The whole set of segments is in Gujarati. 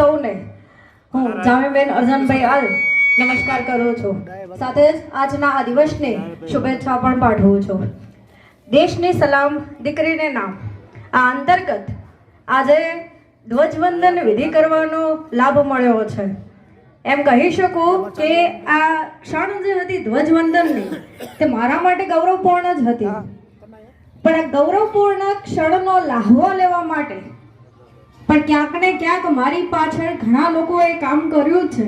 સૌને હું જામીબેન અરજણભાઈ આલ નમસ્કાર કરું છું. સાથે જ આજના આ દિવસની શુભેચ્છા પણ પાઠવું છું. દેશની સલામ દીકરીને નામ આ અંતર્ગત આજે ધ્વજવંદન વિધિ કરવાનો લાભ મળ્યો છે. એમ કહી શકું કે આ ક્ષણ જે હતી ધ્વજવંદનની તે મારા માટે ગૌરવપૂર્ણ જ હતી. પણ આ ગૌરવપૂર્ણ ક્ષણનો લાહવો લેવા માટે પણ ક્યાંક ને ક્યાંક મારી પાછળ ઘણા લોકોએ કામ કર્યું છે.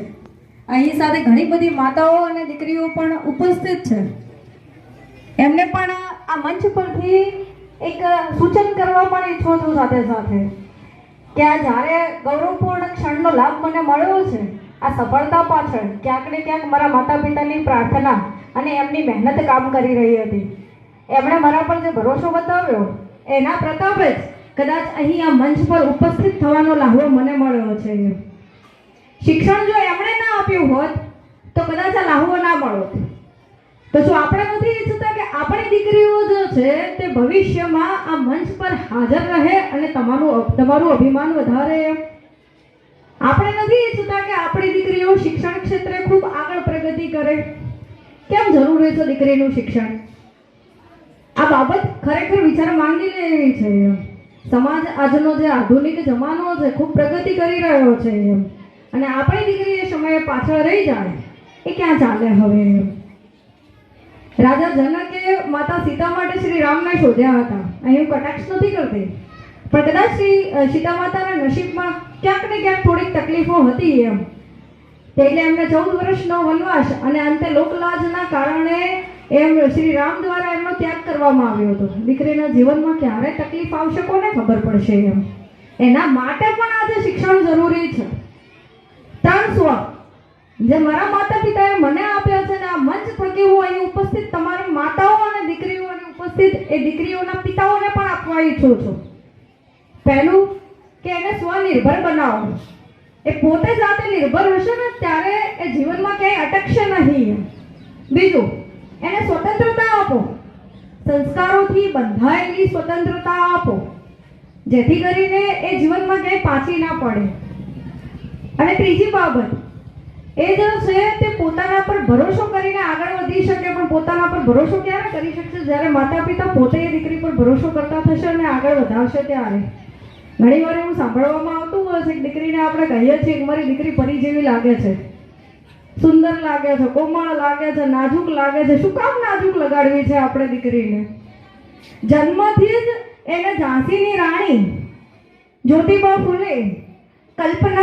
અહીં સાથે ઘણી બધી માતાઓ અને દીકરીઓ પણ ઉપસ્થિત છે. એમને પણ આ મંચ પરથી એક સૂચન કરવા પણ ઈચ્છું છું સાથે સાથે કે આ જ્યારે ગૌરવપૂર્ણ ક્ષણનો લાભ મને મળ્યો છે, આ સફળતા પાછળ ક્યાંક ને ક્યાંક મારા માતા પિતાની પ્રાર્થના અને એમની મહેનત કામ કરી રહી હતી. એમણે મારા પર જે ભરોસો બતાવ્યો એના પ્રતાપે જ કદાચ અહીં આ મંચ પર ઉપસ્થિત થવાનો લાહવો મને મળ્યો છે. શિક્ષણ જો એમણે ના આપ્યું હોત તો કદાચ આ લાહવો ના મળત. તો શું આપણે નથી ઈચ્છતા કે આપણી દીકરીઓ જે છે તે ભવિષ્યમાં આ મંચ પર હાજર રહે અને તમારું અભિમાન વધારે? આપણે નથી ઈચ્છતા કે આપણી દીકરીઓ શિક્ષણ ક્ષેત્રે ખૂબ આગળ પ્રગતિ કરે? કેમ જરૂરી છે દીકરીનું શિક્ષણ? આ બાબત ખરેખર વિચાર માંગી લેવી છે. સમાજ આજનો જે આધુનિક જમાનો છે ખૂબ પ્રગતિ કરી રહ્યો છે અને આપણી દીકરી એ સમયે પાછળ રહી જાય એ ક્યાં ચાલે? હવે રાજા જનકે માતા સીતા માટે શ્રી રામને શોધ્યા હતા. અહીં હું કટાક્ષ નથી કરતી, પણ કદાચ શ્રી સીતા માતાના નસીબમાં ક્યાંક ને ક્યાંક થોડીક તકલીફો હતી એટલે એમને 14 વર્ષનો વનવાસ અને અંતે લોકલાજના કારણે એમ શ્રી રામ દ્વારા એમનો ત્યાગ કરવામાં આવ્યો હતો. દીકરીના જીવનમાં ક્યારે તકલીફ આવશે કોને ખબર પડશે? એના માટે પણ આજે શિક્ષણ જરૂરી છે. 3 સ્વ જે મારા માતા પિતાએ મને આપ્યા છે ને આ મંચ થકી હું અહીં ઉપસ્થિત તમારી માતાઓ અને દીકરીઓની ઉપસ્થિત એ દીકરીઓના પિતાઓને પણ આપવા ઈચ્છું છું. પહેલું કે એને સ્વનિર્ભર બનાવો. એ પોતે જાતે નિર્ભર હશે ને ત્યારે એ જીવનમાં ક્યાંય અટકશે નહીં. બીજું, એને સ્વતંત્રતા આપો. સંસ્કારોથી બંધાયેલી સ્વતંત્રતા આપો જેથી કરીને એ જીવનમાં ક્યાંય પાછી ના પડે. અને ત્રીજી બાબત એ જે છે તે પોતાના પર ભરોસો કરીને આગળ વધી શકે. પણ પોતાના પર ભરોસો ક્યારે કરી શકશે? જ્યારે માતા પિતા પોતે એ દીકરી પર ભરોસો કરતા થશે અને આગળ વધારશે ત્યારે. ઘણી વાર એવું સાંભળવામાં આવતું હોય છે કે દીકરીને આપણે કહીએ છીએ કે મારી દીકરી પરી જેવી લાગે છે, સુંદર લાગે છે, કોમળ લાગે છે, નાજુક લાગે છે. શું કામ નાજુક લગાડવી છે આપણે દીકરીને? જન્મથી જ એને ઝાંસીની રાણી જ્યોતિબા ફૂલે કલ્પના